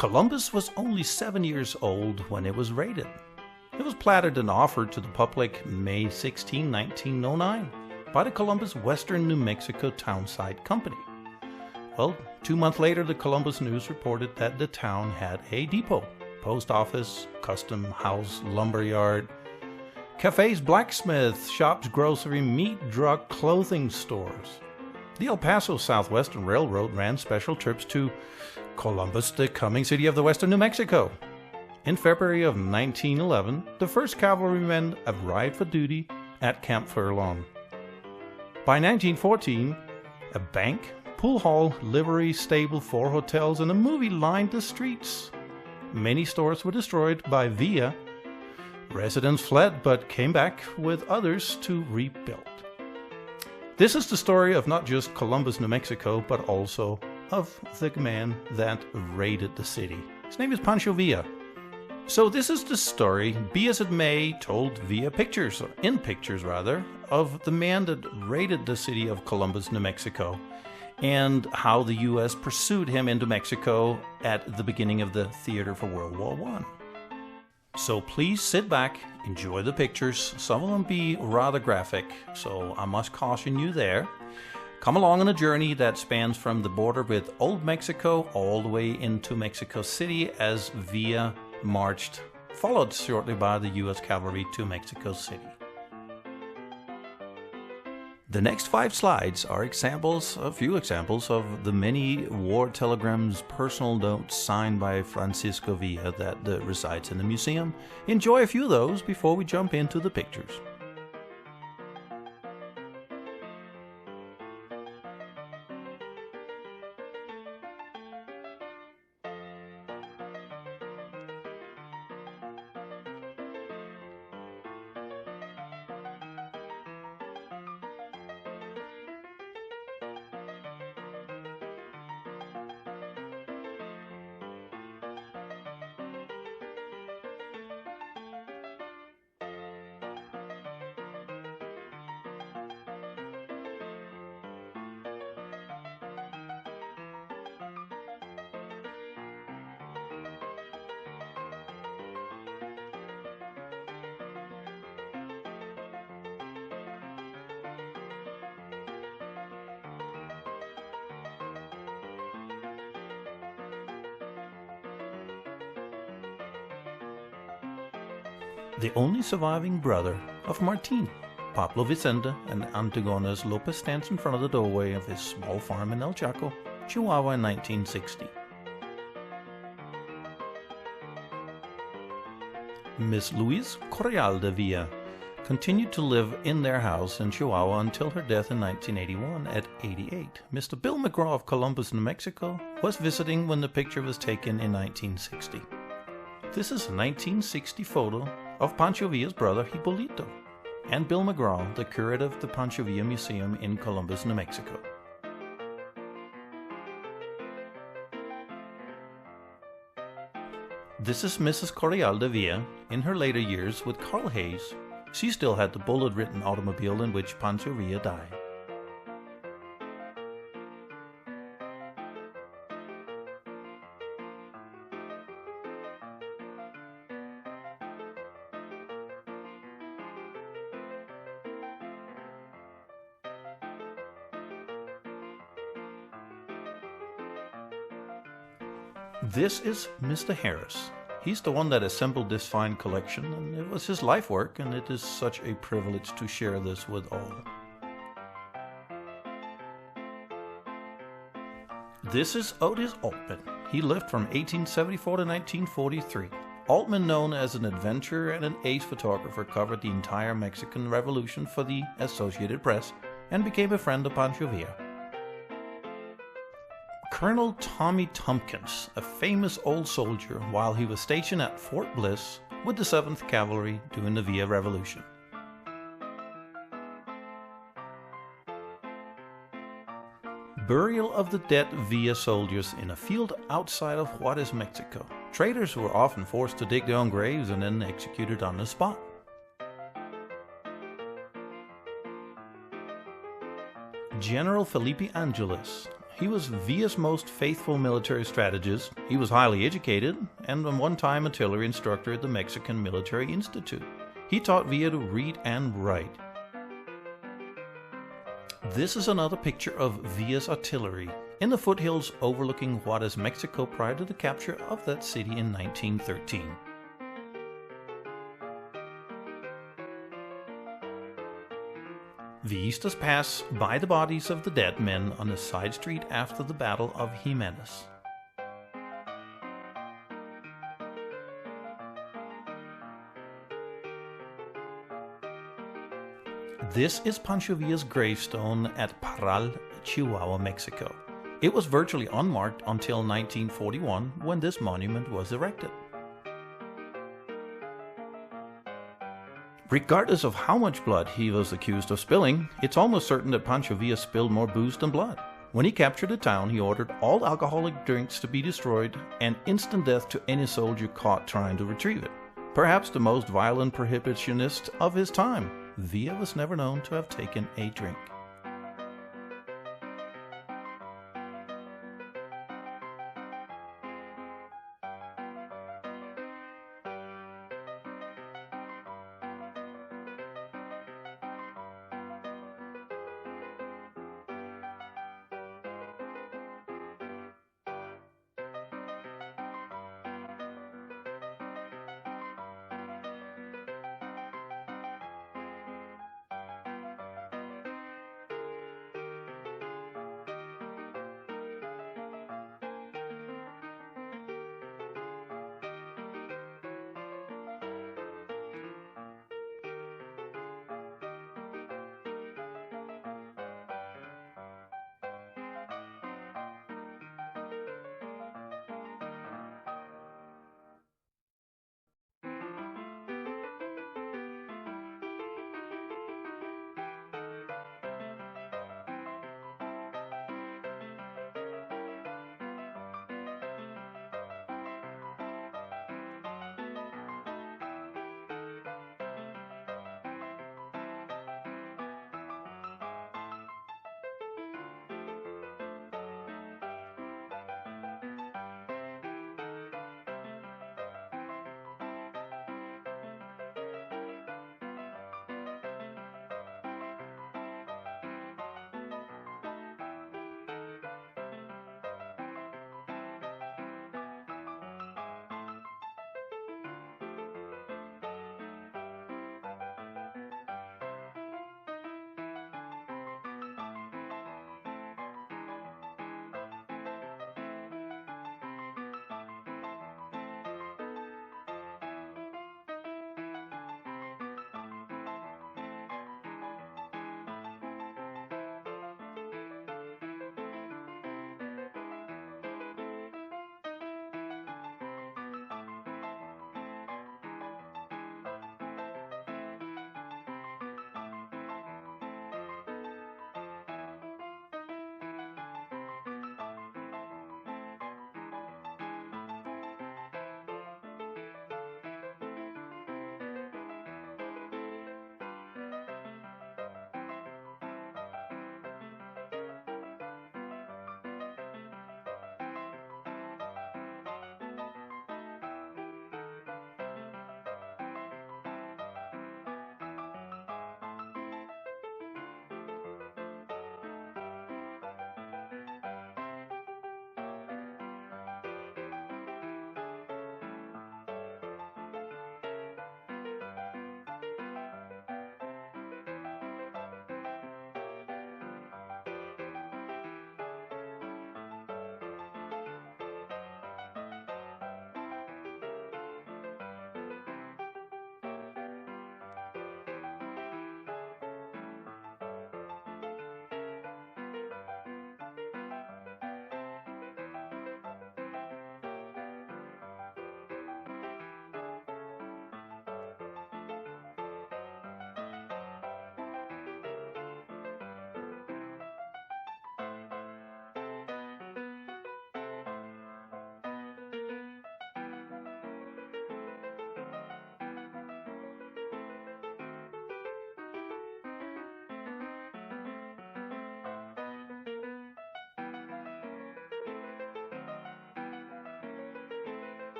Columbus was only 7 years old when it was raided. It was platted and offered to the public May 16, 1909 by the Columbus Western New Mexico Townsite Company. Well, 2 months later, the Columbus News reported that the town had a depot, post office, custom house, lumberyard, cafes, blacksmith, shops, grocery, meat, drug, clothing stores. The El Paso Southwestern Railroad ran special trips to Columbus, the coming city of the western New Mexico. In February of 1911, the first cavalrymen arrived for duty at Camp Furlong. By 1914, a bank, pool hall, livery, stable, 4 hotels, and a movie lined the streets. Many stores were destroyed by Villa. Residents fled but came back with others to rebuild. This is the story of not just Columbus, New Mexico, but also of the man that raided the city. His name is Pancho Villa. So this is the story, be as it may, told via pictures, or in pictures rather, of the man that raided the city of Columbus, New Mexico, and how the U.S. pursued him into Mexico at the beginning of the theater for World War I. So please sit back, enjoy the pictures. Some of them be rather graphic, so I must caution you there. Come along on a journey that spans from the border with Old Mexico all the way into Mexico City as Villa marched, followed shortly by the U.S. cavalry to Mexico City. The next 5 slides are a few examples of the many war telegrams, personal notes signed by Francisco Villa that resides in the museum. Enjoy a few of those before we jump into the pictures. The only surviving brother of Martin, Pablo Vicente and Antigonas Lopez, stands in front of the doorway of his small farm in El Chaco, Chihuahua in 1960. Miss Louise Correal de Villa continued to live in their house in Chihuahua until her death in 1981 at 88. Mr. Bill McGraw of Columbus, New Mexico, was visiting when the picture was taken in 1960. This is a 1960 photo of Panchovia's brother Hipolito and Bill McGraw, the curator of the Panchovia Museum in Columbus, New Mexico. This is Mrs. Correal de Villa in her later years with Carl Hayes. She still had the bullet-ridden automobile in which Pancho Villa died. This is Mr. Harris. He's the one that assembled this fine collection, and it was his life work, and it is such a privilege to share this with all. This is Otis Altman. He lived from 1874 to 1943. Altman, known as an adventurer and an ace photographer, covered the entire Mexican Revolution for the Associated Press and became a friend of Panchovia. Colonel Tommy Tompkins, a famous old soldier while he was stationed at Fort Bliss with the 7th Cavalry during the Villa Revolution. Burial of the dead Villa soldiers in a field outside of Juarez, Mexico. Traders were often forced to dig their own graves and then executed on the spot. General Felipe Angeles. He was Villa's most faithful military strategist. He was highly educated and a one-time artillery instructor at the Mexican Military Institute. He taught Villa to read and write. This is another picture of Villa's artillery in the foothills overlooking Juarez, Mexico prior to the capture of that city in 1913. Vistas pass by the bodies of the dead men on a side street after the Battle of Jimenez. This is Panchovia's gravestone at Parral, Chihuahua, Mexico. It was virtually unmarked until 1941 when this monument was erected. Regardless of how much blood he was accused of spilling, it's almost certain that Pancho Villa spilled more booze than blood. When he captured the town, he ordered all alcoholic drinks to be destroyed and instant death to any soldier caught trying to retrieve it. Perhaps the most violent prohibitionist of his time, Villa was never known to have taken a drink.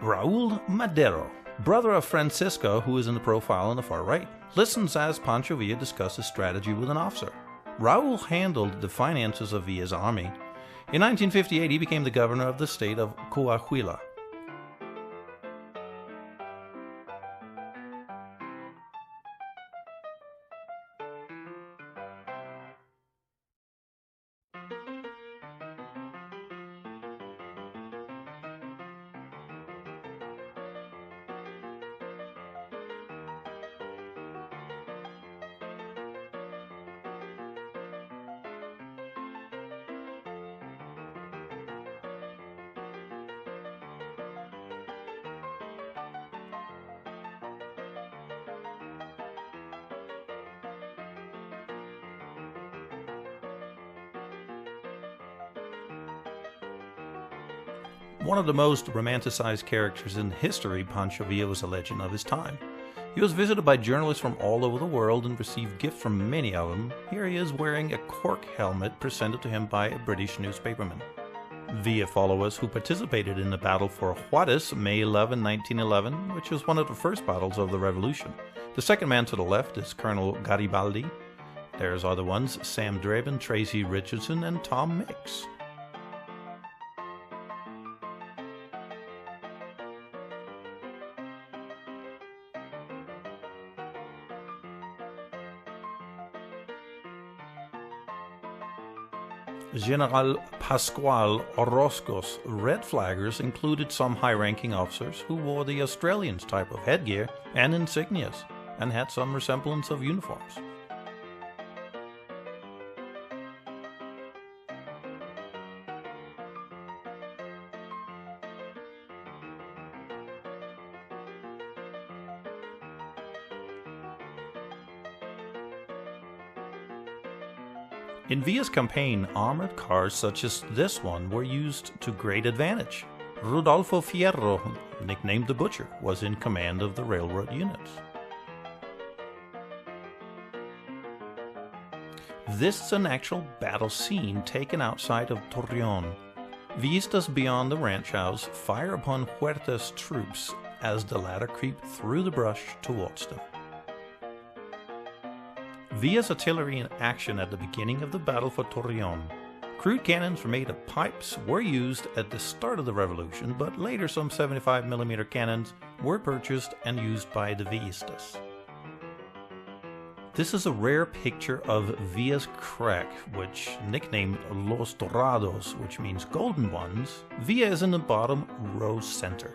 Raul Madero, brother of Francisco, who is in the profile on the far right, listens as Pancho Villa discusses strategy with an officer. Raul handled the finances of Villa's army. In 1958, he became the governor of the state of Chihuahua. One of the most romanticized characters in history, Pancho Villa was a legend of his time. He was visited by journalists from all over the world and received gifts from many of them. Here he is wearing a cork helmet presented to him by a British newspaperman. Villa followers who participated in the battle for Juarez, May 11, 1911, which was one of the first battles of the Revolution. The second man to the left is Colonel Garibaldi. There's other ones, Sam Draben, Tracy Richardson, and Tom Mix. General Pasqual Orozco's red flaggers included some high-ranking officers who wore the Australians' type of headgear and insignias, and had some resemblance of uniforms. In Villa's campaign, armored cars such as this one were used to great advantage. Rudolf Fierro, nicknamed the Butcher, was in command of the railroad units. This is an actual battle scene taken outside of Torreon. Vistas beyond the ranch house fire upon Huerta's troops as the latter creep through the brush towards them. Villa's artillery in action at the beginning of the battle for Torreon. Crude cannons made of pipes were used at the start of the revolution, but later some 75mm cannons were purchased and used by the Villistas. This is a rare picture of Villa's crack, which nicknamed Los Dorados, which means golden ones. Villa is in the bottom row center.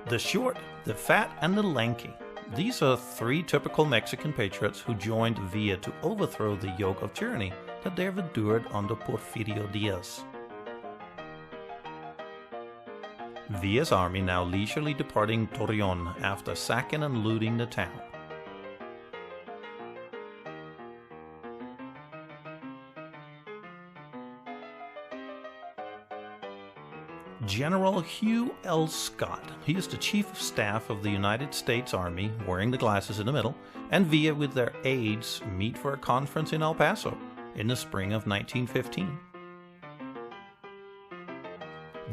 The short, the fat, and the lanky. These are three typical Mexican patriots who joined Villa to overthrow the yoke of tyranny that they have endured under Porfirio Diaz. Villa's army now leisurely departing Torreon after sacking and looting the town. General Hugh L. Scott. He is the Chief of Staff of the United States Army, wearing the glasses in the middle, and Villa with their aides meet for a conference in El Paso in the spring of 1915.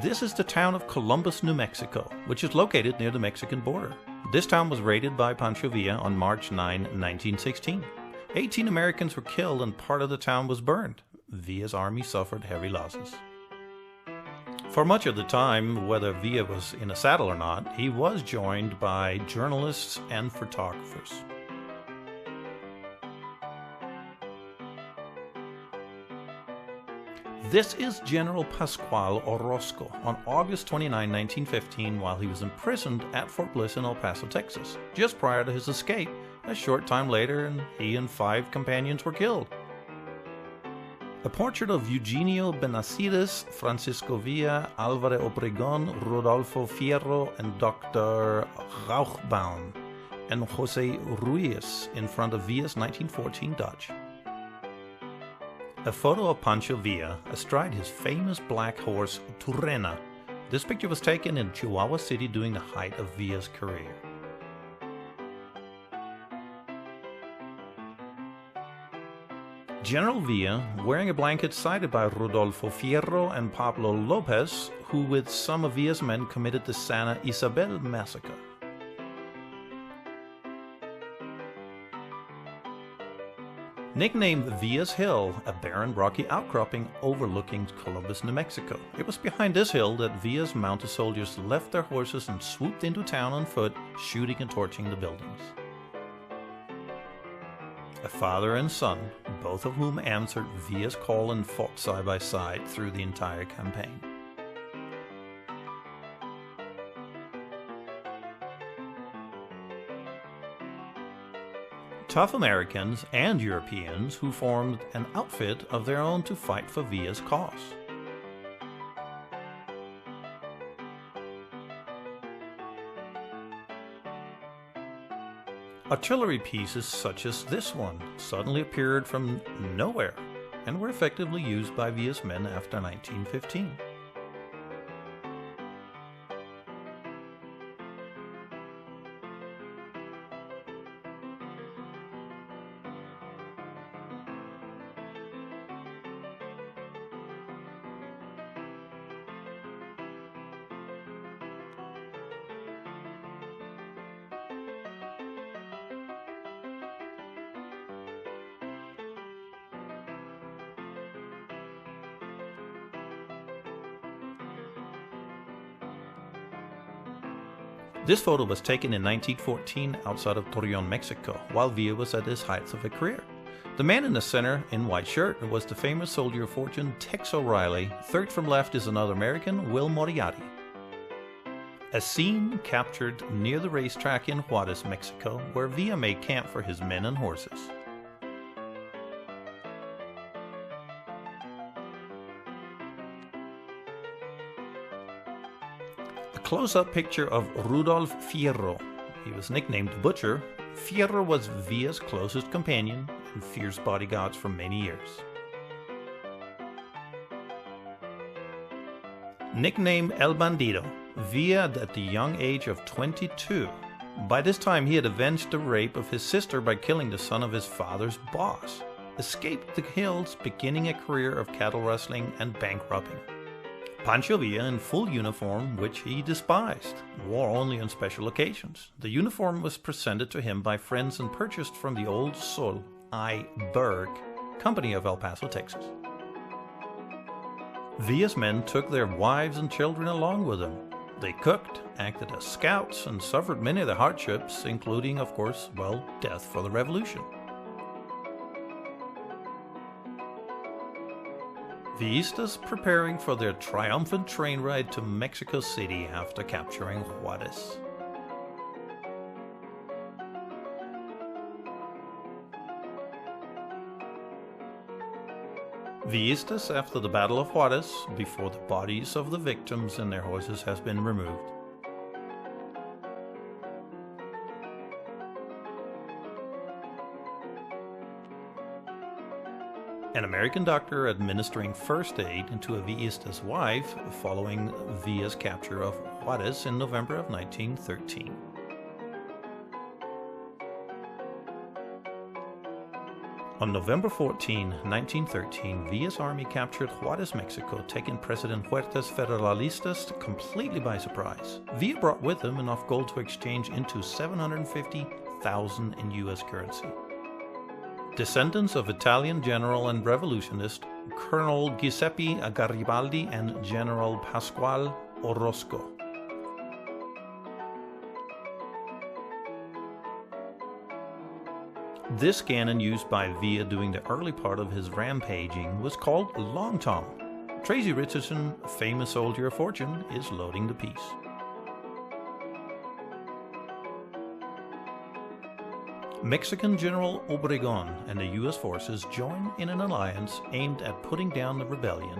This is the town of Columbus, New Mexico, which is located near the Mexican border. This town was raided by Panchovia on March 9, 1916. 18 Americans were killed and part of the town was burned. Villa's army suffered heavy losses. For much of the time, whether Villa was in a saddle or not, he was joined by journalists and photographers. This is General Pasqual Orozco on August 29, 1915, while he was imprisoned at Fort Bliss in El Paso, Texas, just prior to his escape. A short time later, he and 5 companions were killed. A portrait of Eugenio Benacides, Francisco Villa, Álvaro Obregón, Rodolfo Fierro, and Dr. Rauchbaum, and José Ruiz in front of Villa's 1914 Dodge. A photo of Pancho Villa astride his famous black horse, Turena. This picture was taken in Chihuahua City during the height of Villa's career. General Villa, wearing a blanket cited by Rudolf Fierro and Pablo Lopez, who with some of Villa's men committed the Santa Isabel massacre. Nicknamed Villa's Hill, a barren rocky outcropping overlooking Columbus, New Mexico. It was behind this hill that Villa's mounted soldiers left their horses and swooped into town on foot, shooting and torching the buildings. A father and son, both of whom answered Villa's call and fought side by side through the entire campaign. Tough Americans and Europeans who formed an outfit of their own to fight for Villa's cause. Artillery pieces such as this one suddenly appeared from nowhere and were effectively used by Villa's men after 1915. This photo was taken in 1914 outside of Torreon, Mexico, while Villa was at his height of a career. The man in the center, in white shirt, was the famous soldier of fortune Tex O'Reilly. Third from left is another American, Will Moriarty. A scene captured near the racetrack in Juarez, Mexico, where Villa made camp for his men and horses. Close-up picture of Rudolf Fierro. He was nicknamed Butcher. Fierro was Villa's closest companion and fierce bodyguards for many years. Nicknamed El Bandido, Villa at the young age of 22. By this time he had avenged the rape of his sister by killing the son of his father's boss, escaped the hills, beginning a career of cattle rustling and bank robbing. Panchovia in full uniform, which he despised, wore only on special occasions. The uniform was presented to him by friends and purchased from the Old Sol I. Berg Company of El Paso, Texas. Villa's men took their wives and children along with them. They cooked, acted as scouts, and suffered many of the hardships, including, of course, death for the revolution. Villistas preparing for their triumphant train ride to Mexico City after capturing Juarez. Villistas after the Battle of Juarez, before the bodies of the victims and their horses has been removed. An American doctor administering first aid to a Villista's wife following Villa's capture of Juarez in November of 1913. On November 14, 1913, Villa's army captured Juarez, Mexico, taking President Huerta's Federalistas completely by surprise. Villa brought with him enough gold to exchange into 750,000 in U.S. currency. Descendants of Italian general and revolutionist Colonel Giuseppe Garibaldi and General Pasqual Orozco. This cannon used by Villa during the early part of his rampaging was called Long Tom. Tracy Richardson, a famous soldier of fortune, is loading the piece. Mexican General Obregón and the U.S. forces joined in an alliance aimed at putting down the rebellion.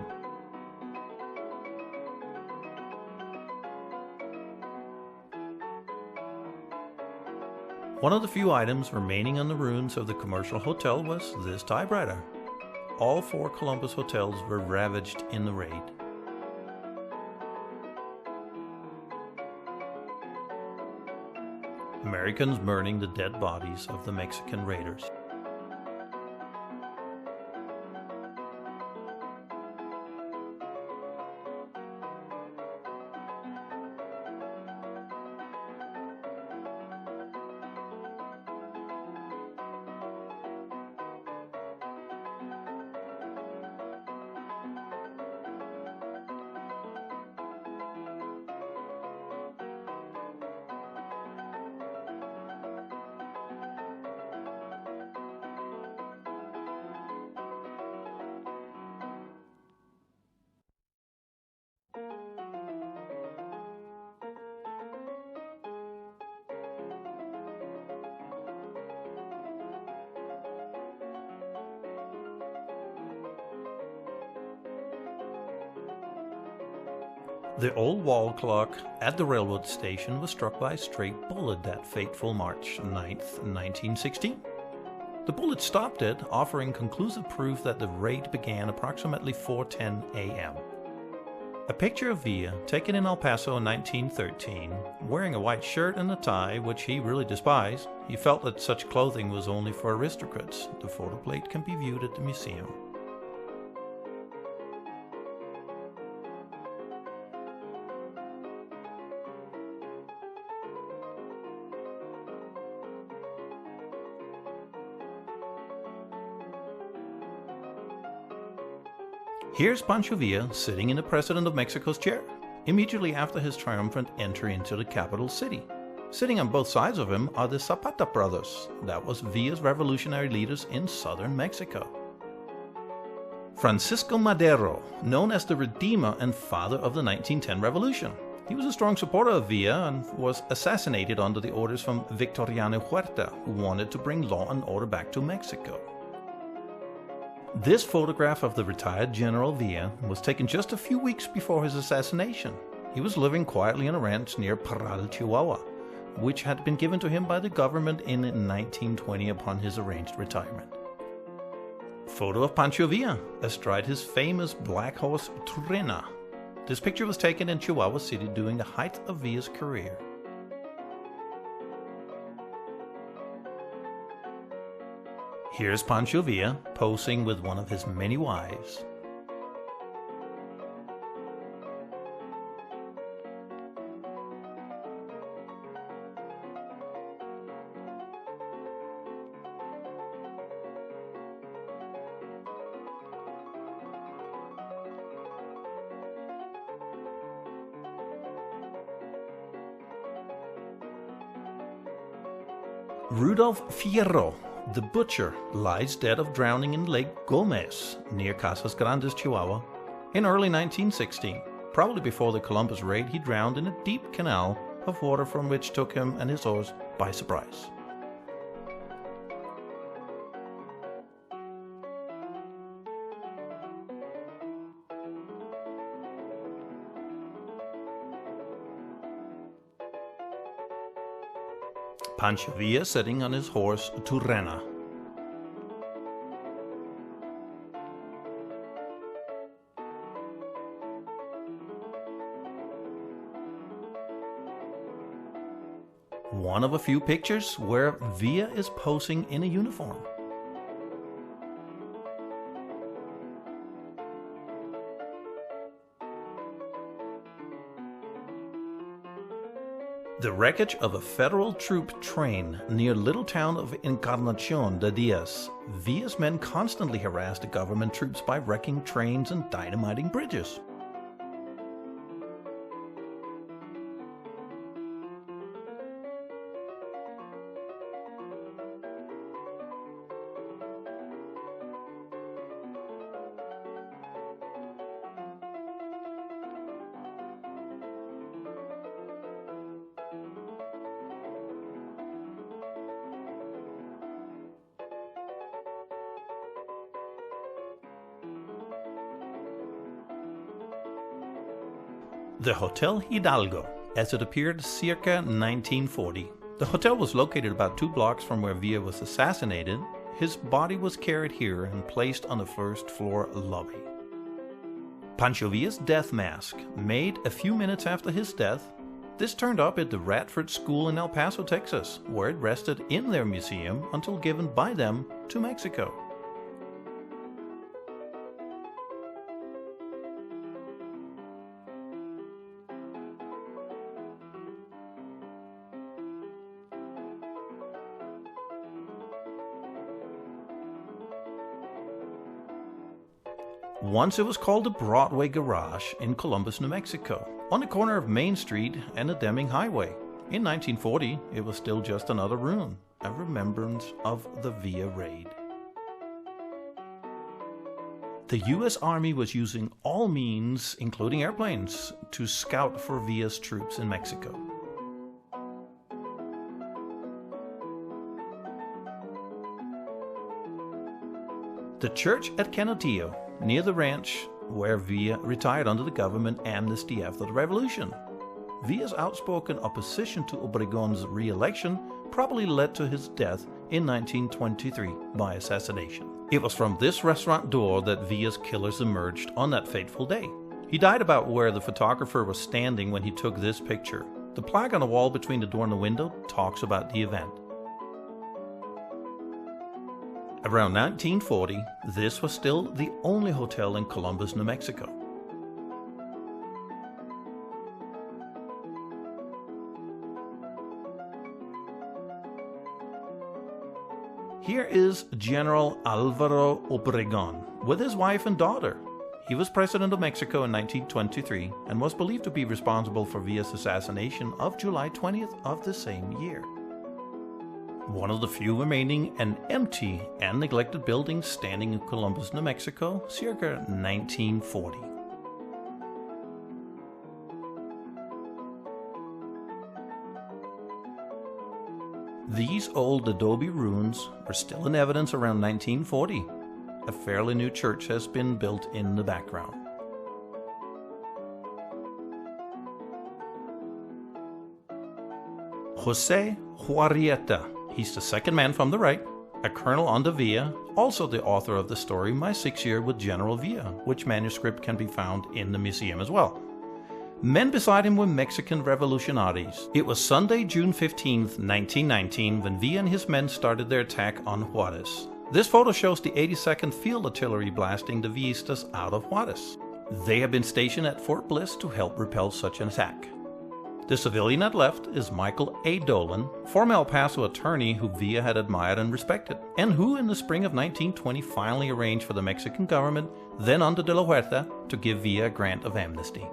One of the few items remaining on the ruins of the commercial hotel was this typewriter. All 4 Columbus hotels were ravaged in the raid. Americans burning the dead bodies of the Mexican raiders. The old wall clock at the railroad station was struck by a stray bullet that fateful March 9th, 1916. The bullet stopped it, offering conclusive proof that the raid began approximately 4:10 a.m. A picture of Villa, taken in El Paso in 1913, wearing a white shirt and a tie, which he really despised. He felt that such clothing was only for aristocrats. The photo plate can be viewed at the museum. Here's Panchovia sitting in the President of Mexico's chair, immediately after his triumphant entry into the capital city. Sitting on both sides of him are the Zapata brothers, that was Villa's revolutionary leaders in southern Mexico. Francisco Madero, known as the Redeemer and father of the 1910 revolution. He was a strong supporter of Villa and was assassinated under the orders from Victoriano Huerta, who wanted to bring law and order back to Mexico. This photograph of the retired General Villa was taken just a few weeks before his assassination. He was living quietly on a ranch near Parral, Chihuahua, which had been given to him by the government in 1920 upon his arranged retirement. Photo of Pancho Villa astride his famous black horse Turena. This picture was taken in Chihuahua City during the height of Villa's career. Here's Pancho Villa posing with one of his many wives. Rudolf Fierro, the butcher, lies dead of drowning in Lake Gomez, near Casas Grandes, Chihuahua. In early 1916, probably before the Columbus raid, he drowned in a deep canal of water from which took him and his horse by surprise. Pancho Villa sitting on his horse Turena. One of a few pictures where Villa is posing in a uniform. The wreckage of a federal troop train near little town of Encarnacion de Diaz. Villa's men constantly harassed the government troops by wrecking trains and dynamiting bridges. The Hotel Hidalgo, as it appeared circa 1940. The hotel was located about 2 blocks from where Villa was assassinated. His body was carried here and placed on the first floor lobby. Pancho Villa's death mask, made a few minutes after his death. This turned up at the Radford School in El Paso, Texas, where it rested in their museum until given by them to Mexico. Once it was called the Broadway Garage in Columbus, New Mexico, on the corner of Main Street and the Deming Highway. In 1940, it was still just another ruin, a remembrance of the Villa raid. The U.S. Army was using all means, including airplanes, to scout for Villa's troops in Mexico. The church at Canotillo, near the ranch, where Villa retired under the government amnesty after the revolution. Villa's outspoken opposition to Obregon's re-election probably led to his death in 1923 by assassination. It was from this restaurant door that Villa's killers emerged on that fateful day. He died about where the photographer was standing when he took this picture. The plaque on the wall between the door and the window talks about the event. Around 1940, this was still the only hotel in Columbus, New Mexico. Here is General Alvaro Obregón with his wife and daughter. He was president of Mexico in 1923 and was believed to be responsible for Villa's assassination of July 20th of the same year. One of the few remaining and empty and neglected buildings standing in Columbus, New Mexico, circa 1940. These old adobe ruins were still in evidence around 1940. A fairly new church has been built in the background. Jose Juarieta, he's the second man from the right, a colonel under Villa, also the author of the story My 6 Year with General Villa, which manuscript can be found in the museum as well. Men beside him were Mexican revolutionaries. It was Sunday, June 15, 1919, when Villa and his men started their attack on Juarez. This photo shows the 82nd Field Artillery blasting the Villistas out of Juarez. They have been stationed at Fort Bliss to help repel such an attack. The civilian at left is Michael A. Dolan, former El Paso attorney who Villa had admired and respected, and who in the spring of 1920 finally arranged for the Mexican government, then under De la Huerta, to give Villa a grant of amnesty.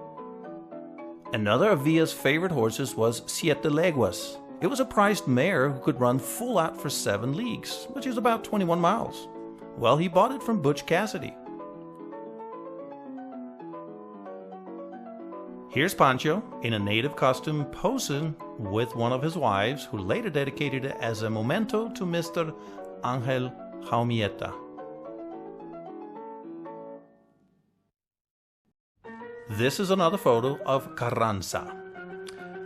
Another of Villa's favorite horses was Siete Leguas. It was a prized mare who could run full out for 7 leagues, which is about 21 miles. Well, he bought it from Butch Cassidy. Here's Pancho in a native costume posing with one of his wives, who later dedicated it as a memento to Mr. Angel Jaumieta. This is another photo of Carranza.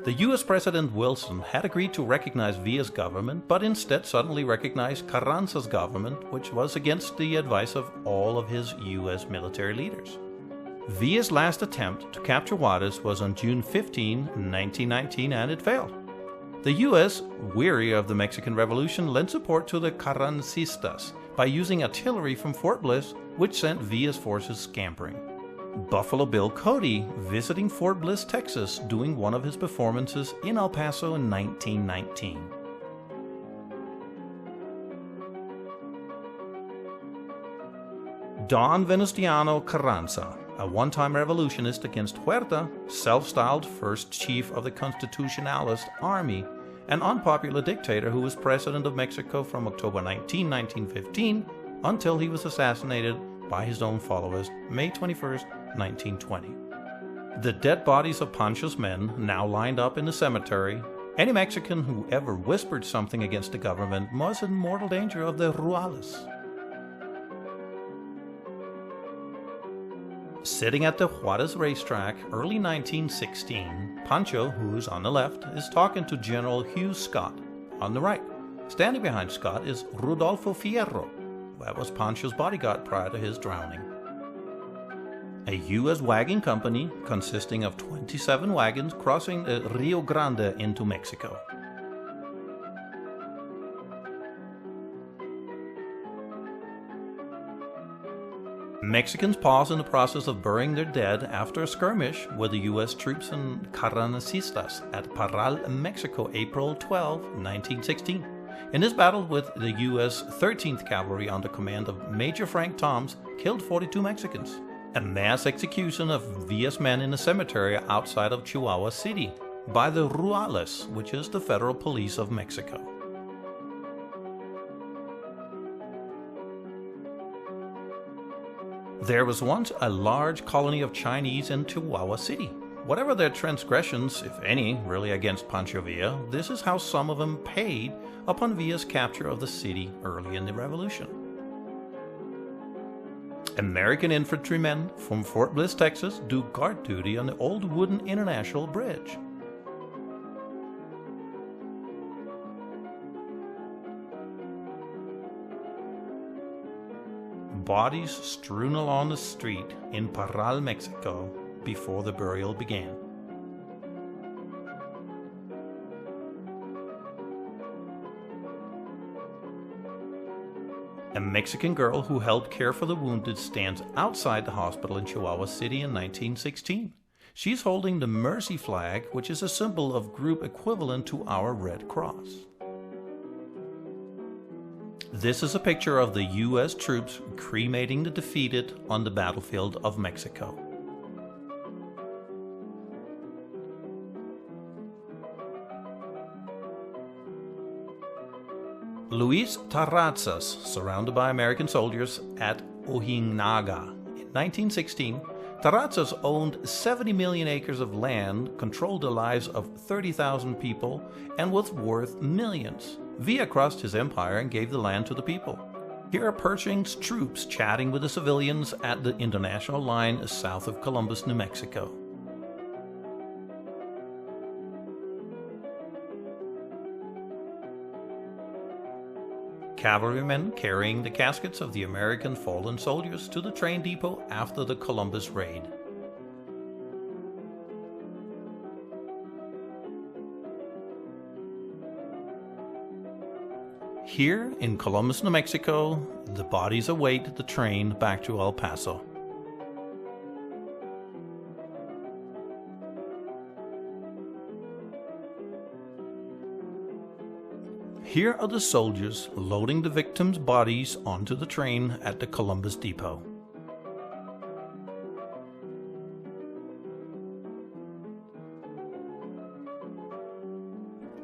The US President Wilson had agreed to recognize Villa's government, but instead suddenly recognized Carranza's government, which was against the advice of all of his US military leaders. Villa's last attempt to capture Juarez was on June 15, 1919, and it failed. The US, weary of the Mexican Revolution, lent support to the Carrancistas by using artillery from Fort Bliss, which sent Villa's forces scampering. Buffalo Bill Cody visiting Fort Bliss, Texas, doing one of his performances in El Paso in 1919. Don Venistiano Carranza, a one-time revolutionist against Huerta, self-styled first chief of the Constitutionalist Army, an unpopular dictator who was president of Mexico from October 19, 1915, until he was assassinated by his own followers May 21, 1920. The dead bodies of Pancho's men now lined up in the cemetery. Any Mexican who ever whispered something against the government was in mortal danger of the Ruales. Sitting at the Juarez racetrack early 1916, Pancho, who's on the left, is talking to General Hugh Scott on the right. Standing behind Scott is Rudolf Fierro. That was Pancho's bodyguard prior to his drowning. A U.S. wagon company consisting of 27 wagons crossing the Rio Grande into Mexico. Mexicans pause in the process of burying their dead after a skirmish with the U.S. troops and Carrancistas at Parral, Mexico, April 12, 1916. In this battle with the U.S. 13th Cavalry under command of Major Frank Toms killed 42 Mexicans. A mass execution of Villa's men in a cemetery outside of Chihuahua City by the Ruales, which is the federal police of Mexico. There was once a large colony of Chinese in Chihuahua City. Whatever their transgressions, if any, really against Panchovia, this is how some of them paid upon Villa's capture of the city early in the revolution. American infantrymen from Fort Bliss, Texas do guard duty on the old wooden International Bridge. Bodies strewn along the street in Parral, Mexico, before the burial began. A Mexican girl who helped care for the wounded stands outside the hospital in Chihuahua City in 1916. She's holding the Mercy flag, which is a symbol of group equivalent to our Red Cross. This is a picture of the U.S. troops cremating the defeated on the battlefield of Mexico. Luis Tarrazzas, surrounded by American soldiers at Ojinaga. In 1916, Tarrazzas owned 70 million acres of land, controlled the lives of 30,000 people, and was worth millions. Villa crossed his empire and gave the land to the people. Here are Pershing's troops chatting with the civilians at the international line south of Columbus, New Mexico. Cavalrymen carrying the caskets of the American fallen soldiers to the train depot after the Columbus raid. Here in Columbus, New Mexico, the bodies await the train back to El Paso. Here are the soldiers loading the victims' bodies onto the train at the Columbus depot.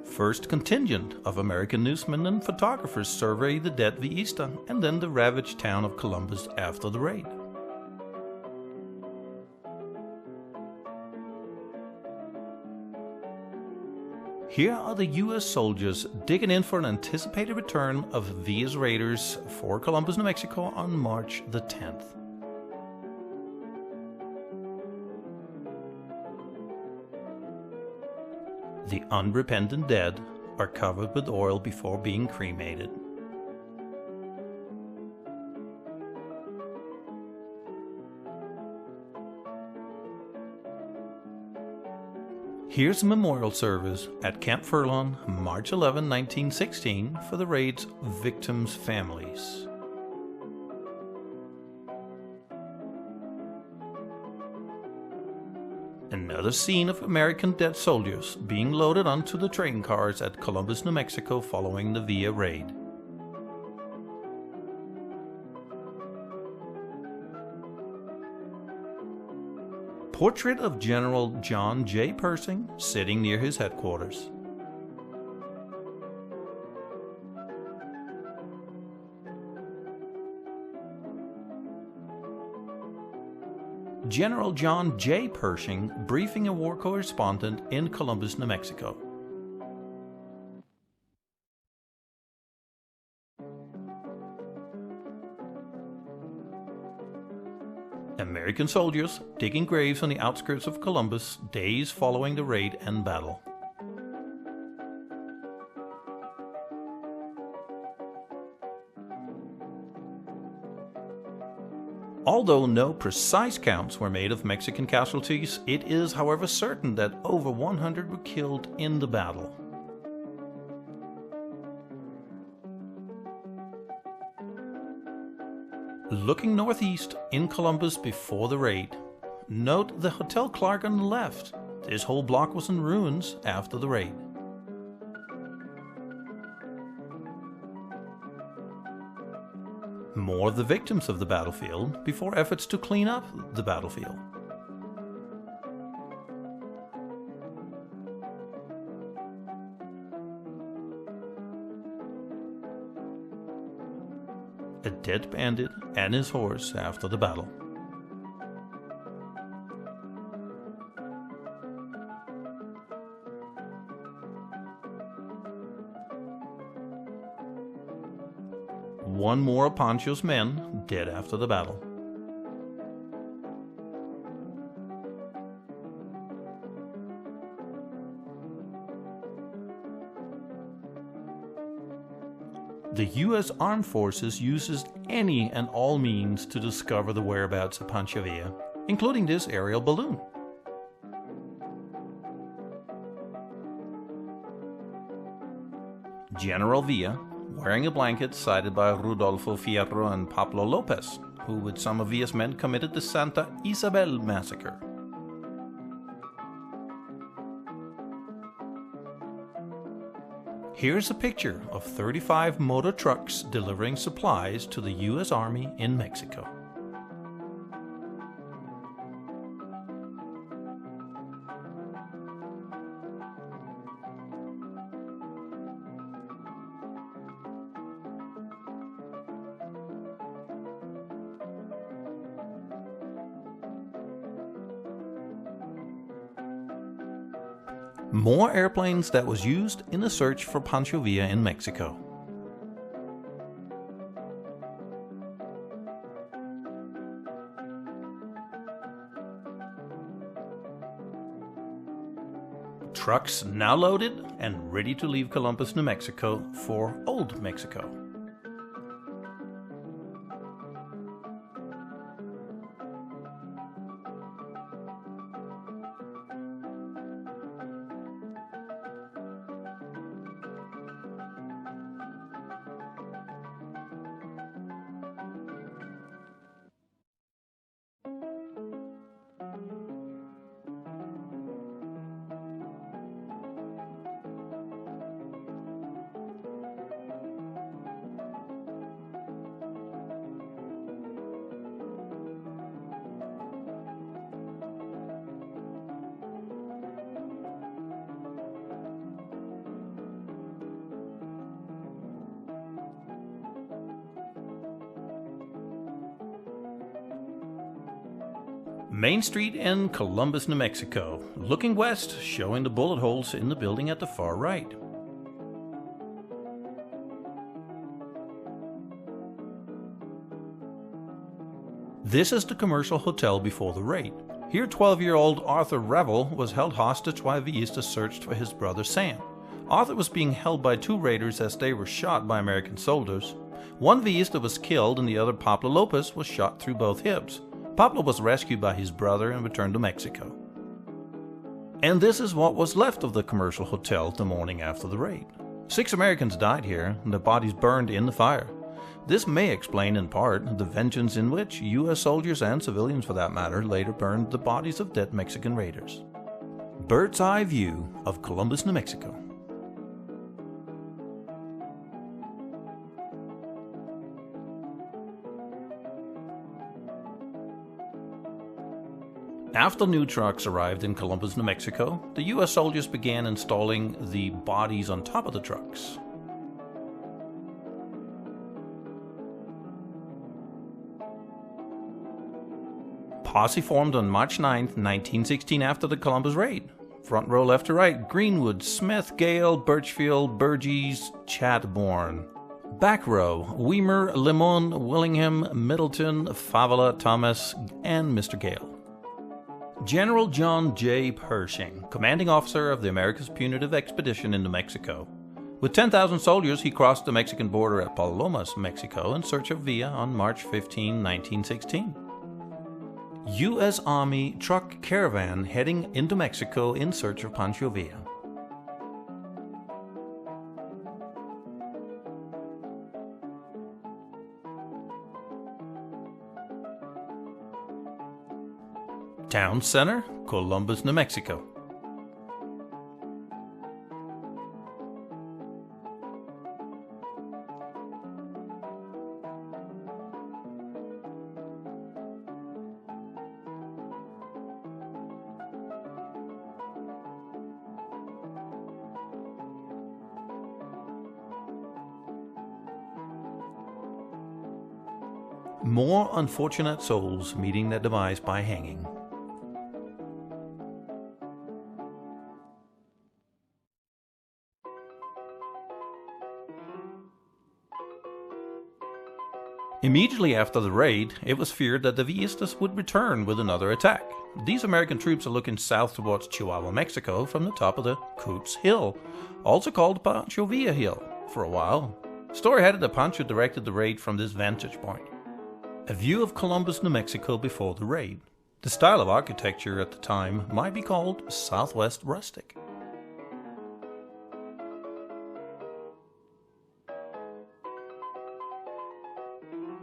First contingent of American newsmen and photographers survey the dead Vista and then the ravaged town of Columbus after the raid. Here are the U.S. soldiers digging in for an anticipated return of Villa's raiders for Columbus, New Mexico on March the 10th. The unrepentant dead are covered with oil before being cremated. Here's a memorial service at Camp Furlong, March 11, 1916, for the raid's victims' families. Another scene of American dead soldiers being loaded onto the train cars at Columbus, New Mexico following the Villa raid. Portrait of General John J. Pershing sitting near his headquarters. General John J. Pershing briefing a war correspondent in Columbus, New Mexico. American soldiers digging graves on the outskirts of Columbus days following the raid and battle. Although no precise counts were made of Mexican casualties, it is, however, certain that over 100 were killed in the battle. Looking northeast in Columbus before the raid, note the Hotel Clark on the left. This whole block was in ruins after the raid. More of the victims of the battlefield before efforts to clean up the battlefield. A dead bandit and his horse after the battle. One more of Pancho's men dead after the battle. The U.S. Armed Forces uses any and all means to discover the whereabouts of Panchovia, including this aerial balloon. General Villa, wearing a blanket cited by Rudolf Fierro and Pablo Lopez, who with some of Villa's men committed the Santa Isabel massacre. Here's a picture of 35 motor trucks delivering supplies to the U.S. Army in Mexico. More airplanes that was used in the search for Panchovia in Mexico. Trucks now loaded and ready to leave Columbus, New Mexico for Old Mexico. Main Street in Columbus, New Mexico, looking west, showing the bullet holes in the building at the far right. This is the commercial hotel before the raid. Here 12-year-old Arthur Revel was held hostage while Villistas searched for his brother Sam. Arthur was being held by two raiders as they were shot by American soldiers. One Villista was killed and the other, Pablo Lopez, was shot through both hips. Pablo was rescued by his brother and returned to Mexico. And this is what was left of the commercial hotel the morning after the raid. 6 Americans died here, and their bodies burned in the fire. This may explain in part the vengeance in which U.S. soldiers and civilians for that matter later burned the bodies of dead Mexican raiders. Bird's eye view of Columbus, New Mexico. After new trucks arrived in Columbus, New Mexico, the U.S. soldiers began installing the bodies on top of the trucks. Posse formed on March 9, 1916 after the Columbus raid. Front row left to right, Greenwood, Smith, Gale, Birchfield, Burgess, Chatborn. Back row, Weimer, Limon, Willingham, Middleton, Favela, Thomas, and Mr. Gale. General John J. Pershing, commanding officer of the America's Punitive Expedition into Mexico. With 10,000 soldiers, he crossed the Mexican border at Palomas, Mexico, in search of Villa on March 15, 1916. U.S. Army truck caravan heading into Mexico in search of Panchovia. Town center, Columbus, New Mexico. More unfortunate souls meeting their demise by hanging. Immediately after the raid, it was feared that the Villistas would return with another attack. These American troops are looking south towards Chihuahua, Mexico from the top of the Coots Hill, also called Panchovia Hill, for a while. Story had it that Pancho directed the raid from this vantage point. A view of Columbus, New Mexico before the raid. The style of architecture at the time might be called Southwest rustic.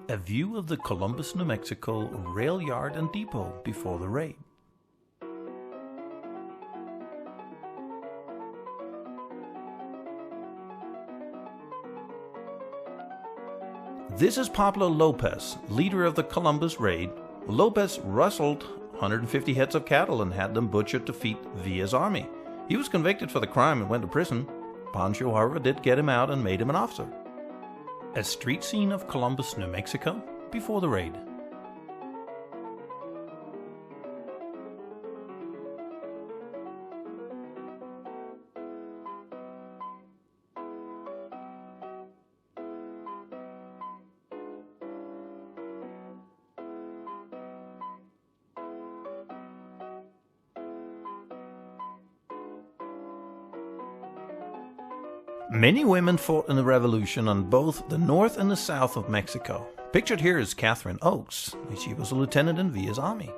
A view of the Columbus, New Mexico rail yard and depot before the raid. This is Pablo Lopez, leader of the Columbus raid. Lopez rustled 150 heads of cattle and had them butchered to feed Villa's army. He was convicted for the crime and went to prison. Pancho, however, did get him out and made him an officer. A street scene of Columbus, New Mexico before the raid. Many women fought in the Revolution on both the north and the south of Mexico. Pictured here is Catherine Oakes. She was a lieutenant in Villa's army.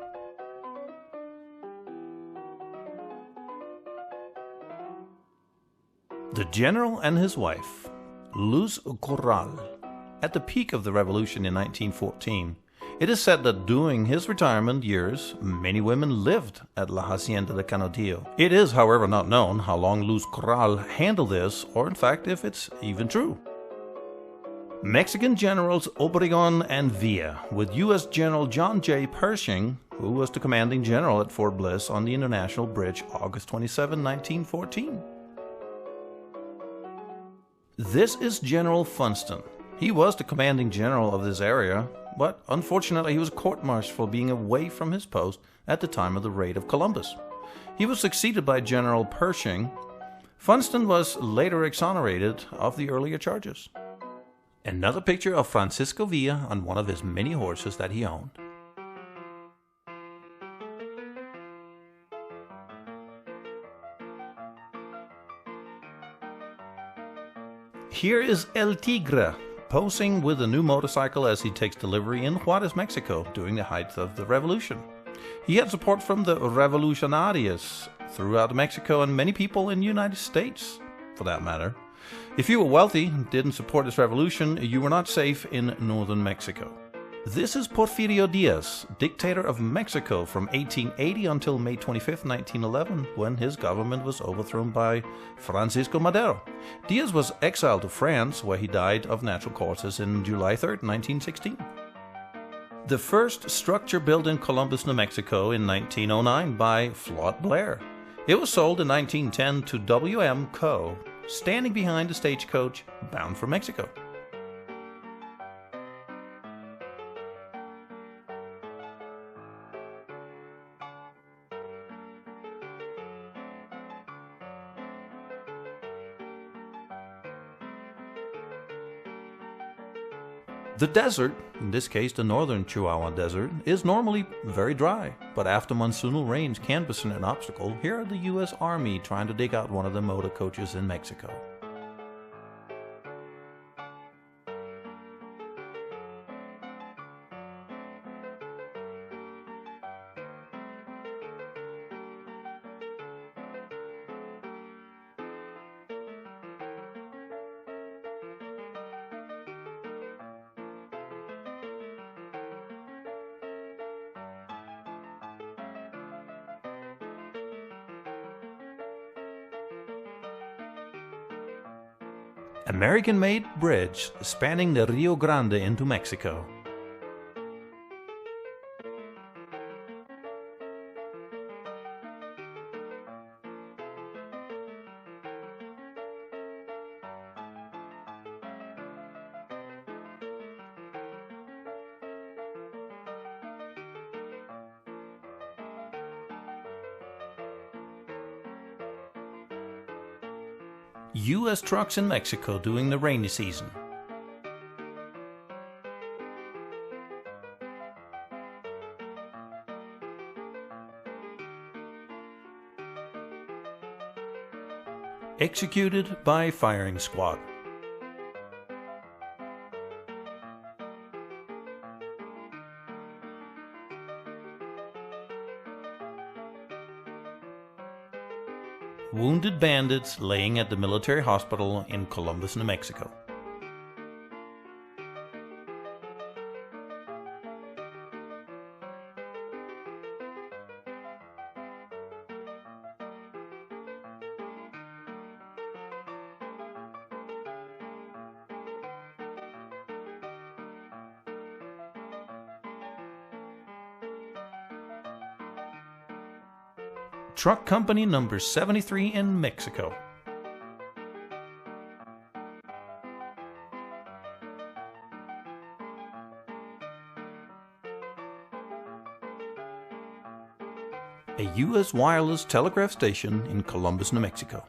The general and his wife, Luz Corral. At the peak of the revolution in 1914, it is said that during his retirement years, many women lived at La Hacienda de Canudillo. It is, however, not known how long Luz Corral handled this, or in fact if it's even true. Mexican generals Obregón and Villa, with U.S. General John J. Pershing, who was the commanding general at Fort Bliss on the International Bridge August 27, 1914. This is General Funston. He was the commanding general of this area, but unfortunately he was court-martialed for being away from his post at the time of the raid of Columbus. He was succeeded by General Pershing. Funston was later exonerated of the earlier charges. Another picture of Francisco Villa on one of his many horses that he owned. Here is El Tigre, posing with a new motorcycle as he takes delivery in Juarez, Mexico during the height of the revolution. He had support from the revolutionarios throughout Mexico and many people in the United States, for that matter. If you were wealthy and didn't support this revolution, you were not safe in northern Mexico. This is Porfirio Diaz, dictator of Mexico from 1880 until May 25, 1911, when his government was overthrown by Francisco Madero. Diaz was exiled to France, where he died of natural causes in July 3, 1916. The first structure built in Columbus, New Mexico in 1909 by Floyd Blair. It was sold in 1910 to W.M. Co., standing behind the stagecoach bound for Mexico. The desert, in this case the northern Chihuahua desert, is normally very dry, but after monsoonal rains can present an obstacle, here are the U.S. Army trying to dig out one of the motor coaches in Mexico. American-made bridge spanning the Rio Grande into Mexico. U.S. trucks in Mexico during the rainy season. Executed by firing squad. wounded bandits laying at the military hospital in Columbus, New Mexico. Truck Company number 73 in Mexico. A U.S. wireless telegraph station in Columbus, New Mexico.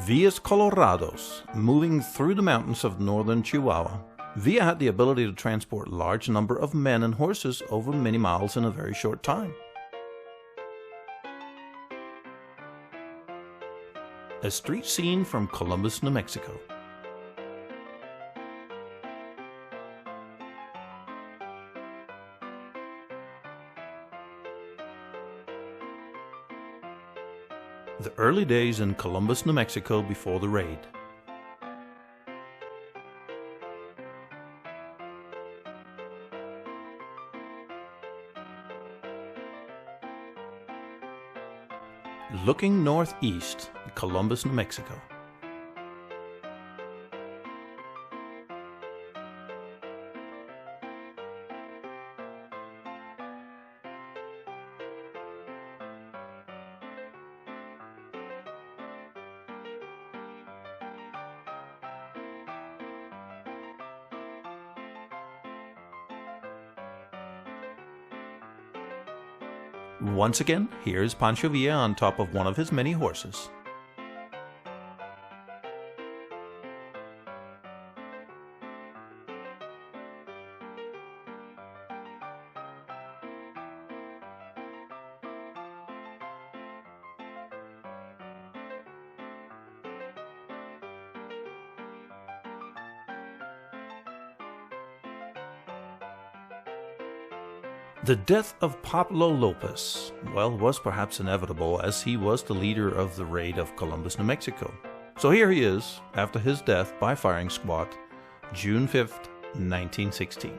Vias Colorados, moving through the mountains of northern Chihuahua. Via had the ability to transport large number of men and horses over many miles in a very short time. A street scene from Columbus, New Mexico. The early days in Columbus, New Mexico before the raid. Looking northeast, Columbus, New Mexico. Once again, here's Panchovia on top of one of his many horses. The death of Pablo Lopez, was perhaps inevitable, as he was the leader of the raid of Columbus, New Mexico. So here he is, after his death by firing squad, June 5th, 1916.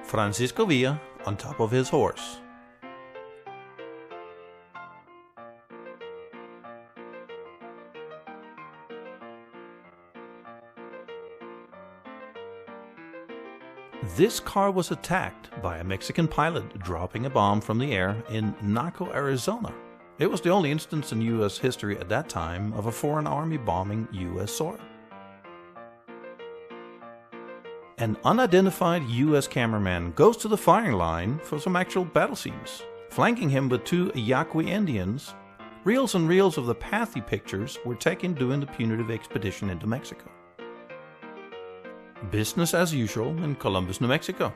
Francisco Villa on top of his horse. This car was attacked by a Mexican pilot dropping a bomb from the air in Naco, Arizona. It was the only instance in U.S. history at that time of a foreign army bombing U.S. soil. An unidentified U.S. cameraman goes to the firing line for some actual battle scenes. Flanking him with two Yaqui Indians, reels and reels of the Pathy pictures were taken during the punitive expedition into Mexico. Business as usual in Columbus, New Mexico.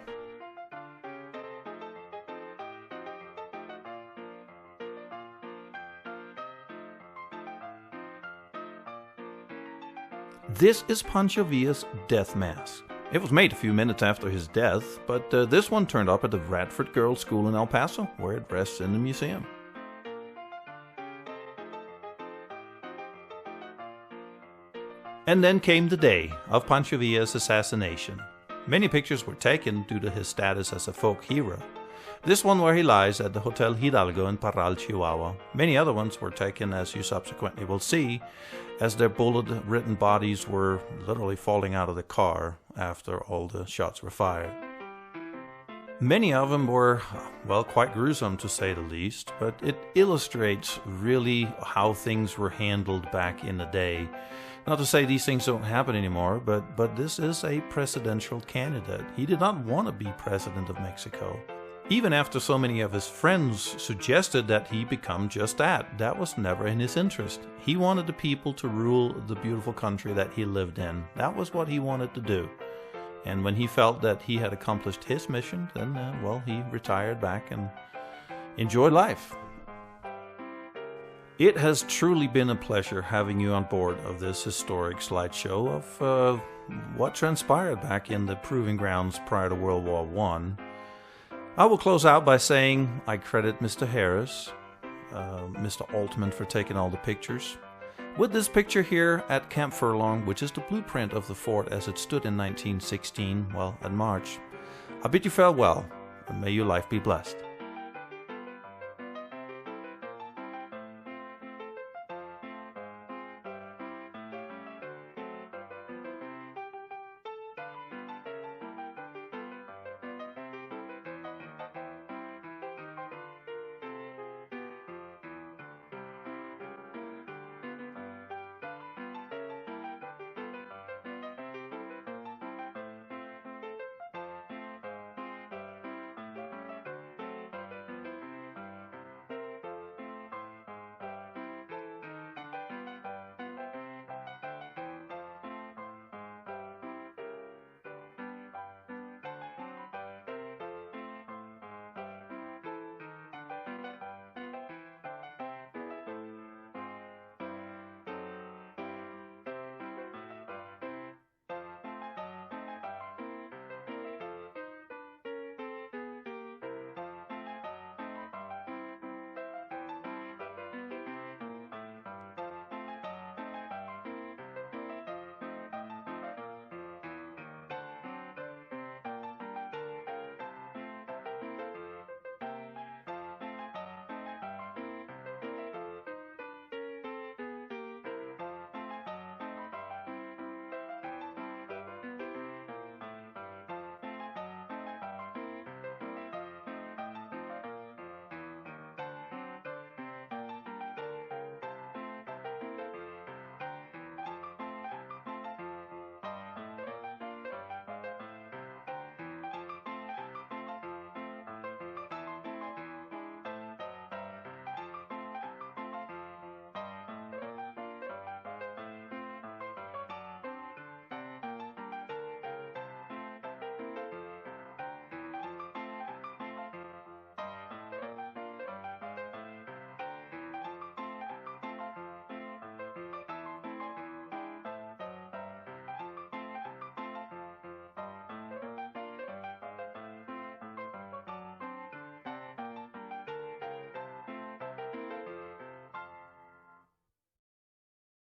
This is Pancho Villa's death mask. It was made a few minutes after his death, but this one turned up at the Radford Girls' School in El Paso, where it rests in the museum. And then came the day of Pancho Villa's assassination. Many pictures were taken due to his status as a folk hero. This one where he lies at the Hotel Hidalgo in Parral, Chihuahua. Many other ones were taken, as you subsequently will see, as their bullet-ridden bodies were literally falling out of the car after all the shots were fired. Many of them were, quite gruesome to say the least, but it illustrates really how things were handled back in the day. Not to say these things don't happen anymore, but this is a presidential candidate. He did not want to be president of Mexico. Even after so many of his friends suggested that he become just that was never in his interest. He wanted the people to rule the beautiful country that he lived in. That was what he wanted to do. And when he felt that he had accomplished his mission, then, he retired back and enjoyed life. It has truly been a pleasure having you on board of this historic slideshow of what transpired back in the proving grounds prior to World War I. I will close out by saying I credit Mr. Harris, Mr. Altman for taking all the pictures. With this picture here at Camp Furlong, which is the blueprint of the fort as it stood in 1916, well, at March, I bid you farewell, and may your life be blessed.